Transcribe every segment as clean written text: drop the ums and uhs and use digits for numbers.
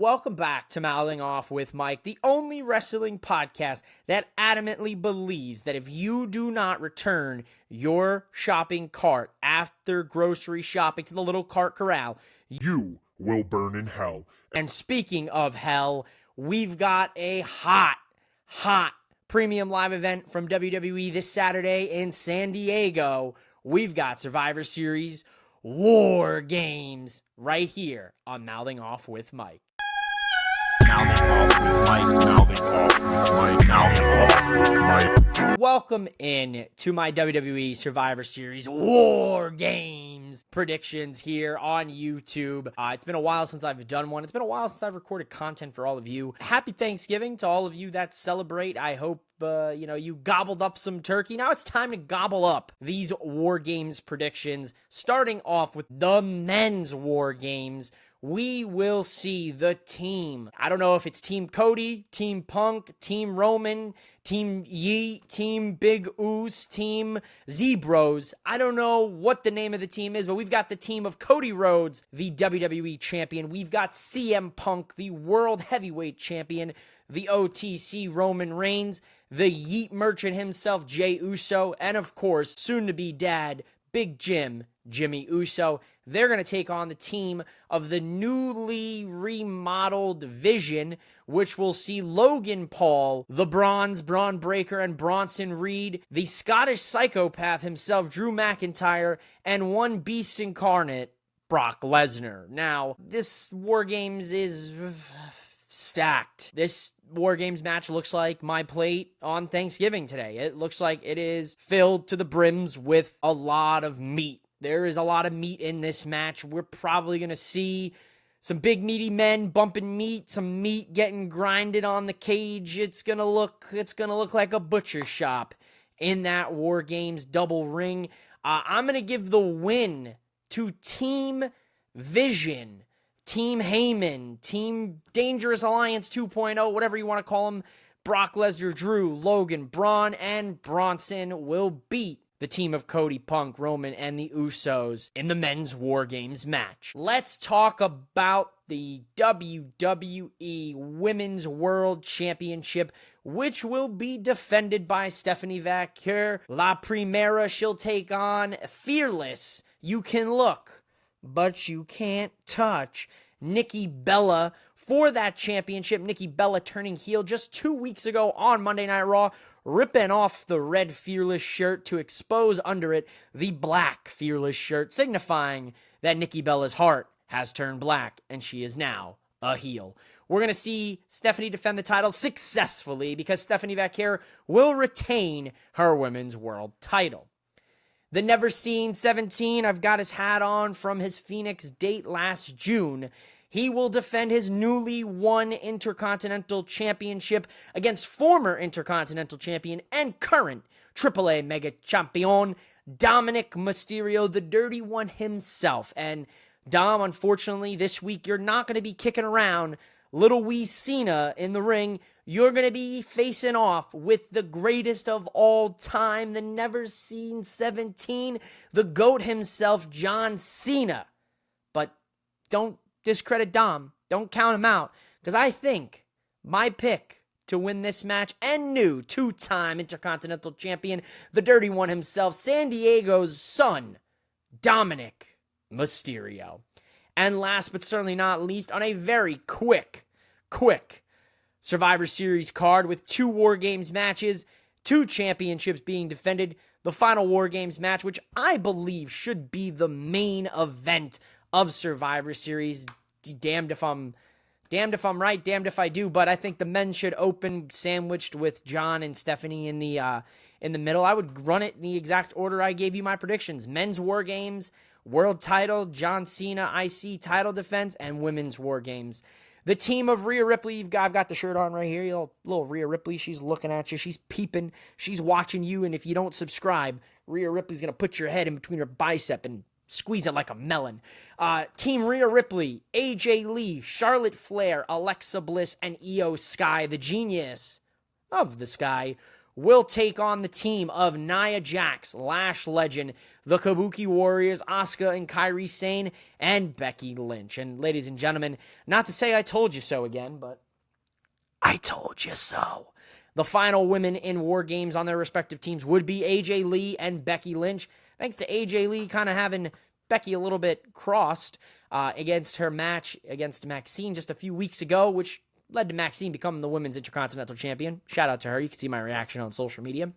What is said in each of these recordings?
Welcome back to Mouthing Off with Mike, the only wrestling podcast that adamantly believes that if you do not return your shopping cart after grocery shopping to the little cart corral, you will burn in hell. And speaking of hell, we've got a hot premium live event from WWE this Saturday in San Diego. We've got Survivor Series War Games right here on Mouthing Off with Mike. Welcome in to my WWE Survivor Series War Games predictions here on YouTube. It's been a while since I've done one. It's been a while since I've recorded content for all of you. Happy Thanksgiving to all of you that celebrate. I hope you gobbled up some turkey. Now it's time to gobble up these War Games predictions. Starting off with the men's War Games, we will see the team. I don't know if it's Team Cody, Team Punk, Team Roman, Team Yeet, Team Big Oos, Team Zebros. I don't know what the name of the team is, but we've got the team of Cody Rhodes, the WWE champion. We've got CM Punk, the World Heavyweight champion, the OTC Roman Reigns, the Yeet merchant himself, Jey Uso, and of course, soon-to-be dad, Big Jim, Jimmy Uso. They're going to take on the team of the newly remodeled Vision, which will see Logan Paul, the Bronze, Braun Breaker, and Bronson Reed, the Scottish psychopath himself, Drew McIntyre, and one beast incarnate, Brock Lesnar. Now, this War Games is stacked. This War Games match looks like my plate on Thanksgiving today. It looks like it is filled to the brims with a lot of meat. There is a lot of meat in this match. We're probably going to see some big meaty men bumping meat, some meat getting grinded on the cage. It's going to look like a butcher shop in that War Games double ring. I'm going to give the win to Team Vision, Team Heyman, Team Dangerous Alliance 2.0, whatever you want to call them. Brock Lesnar, Drew, Logan, Braun, and Bronson will beat the team of Cody, Punk, Roman, and the Usos in the men's War Games match. Let's talk about the WWE Women's World Championship, which will be defended by Stephanie Vaquer. La Primera, she'll take on Fearless. You can look, but you can't touch. Nikki Bella for that championship. Nikki Bella turning heel just 2 weeks ago on Monday Night Raw, ripping off the red Fearless shirt to expose under it the black Fearless shirt, signifying that Nikki Bella's heart has turned black and she is now a heel. We're going to see Stephanie defend the title successfully because Stephanie Vaquer will retain her women's world title. The Never Seen 17, I've got his hat on from his Phoenix date last June. He will defend his newly won Intercontinental Championship against former Intercontinental Champion and current AAA Mega Champion, Dominic Mysterio, the Dirty One himself. And Dom, unfortunately, this week you're not going to be kicking around little wee Cena in the ring. You're going to be facing off with the greatest of all time, the Never Seen 17, the GOAT himself, John Cena. But don't discredit Dom. Don't count him out. Because I think my pick to win this match and new two-time Intercontinental Champion, the Dirty One himself, San Diego's son, Dominic Mysterio. And last but certainly not least, on a very quick Survivor Series card with 2 War Games matches, 2 championships being defended, the final War Games match, which I believe should be the main event of Survivor Series. Damned if I'm right, damned if I do, but I think the men should open sandwiched with John and Stephanie in the middle. I would run it in the exact order I gave you my predictions. Men's War Games, World Title, John Cena IC title defense, and Women's War Games. The team of Rhea Ripley, I've got the shirt on right here, little Rhea Ripley, she's looking at you, she's peeping, she's watching you, and if you don't subscribe, Rhea Ripley's going to put your head in between her bicep and squeeze it like a melon. Team Rhea Ripley, AJ Lee, Charlotte Flair, Alexa Bliss, and Io Sky, the genius of the Sky, will take on the team of Nia Jax, Lash Legend, the Kabuki Warriors, Asuka and Kairi Sane, and Becky Lynch. And ladies and gentlemen, not to say I told you so again, but I told you so. The final women in War Games on their respective teams would be AJ Lee and Becky Lynch. Thanks to AJ Lee kind of having Becky a little bit crossed against her match against Maxine just a few weeks ago, which led to Maxine becoming the Women's Intercontinental Champion. Shout out to her. You can see my reaction on social media.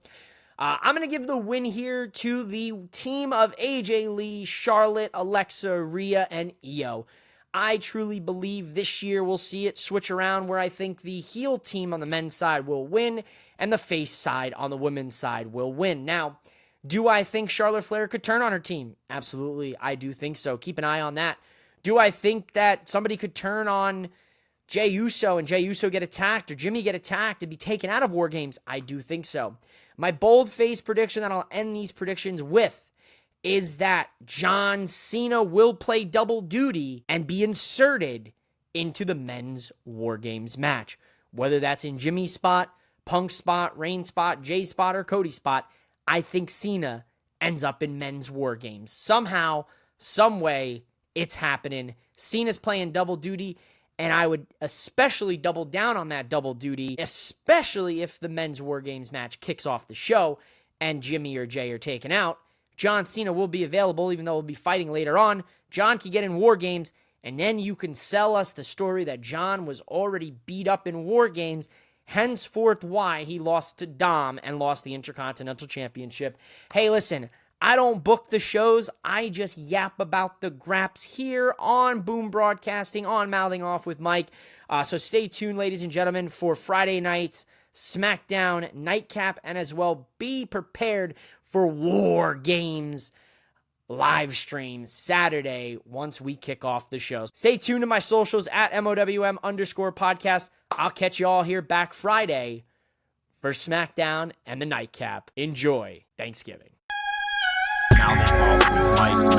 I'm going to give the win here to the team of AJ Lee, Charlotte, Alexa, Rhea, and Io. I truly believe this year we'll see it switch around where I think the heel team on the men's side will win and the face side on the women's side will win. Now, do I think Charlotte Flair could turn on her team? Absolutely, I do think so. Keep an eye on that. Do I think that somebody could turn on Jey Uso and Jey Uso get attacked or Jimmy get attacked and be taken out of War Games? I do think so. My bold-faced prediction that I'll end these predictions with is that John Cena will play double duty and be inserted into the men's War Games match. Whether that's in Jimmy's spot, Punk's spot, Reigns' spot, Jay's spot, or Cody's spot, I think Cena ends up in men's War Games. Somehow, some way, it's happening. Cena's playing double duty, and I would especially double down on that double duty, especially if the men's War Games match kicks off the show and Jimmy or Jay are taken out. John Cena will be available, even though he'll be fighting later on. John can get in War Games, and then you can sell us the story that John was already beat up in War Games, henceforth why he lost to Dom and lost the Intercontinental Championship. Hey, listen, I don't book the shows. I just yap about the graps here on Boom Broadcasting, on Mouthing Off with Mike. So stay tuned, ladies and gentlemen, for Friday night's SmackDown Nightcap, and as well be prepared for War Games live stream Saturday once we kick off the show. Stay tuned to my socials at MOWM_podcast. I'll catch you all here back Friday for SmackDown and the Nightcap. Enjoy Thanksgiving. Mouthing Off with Mike.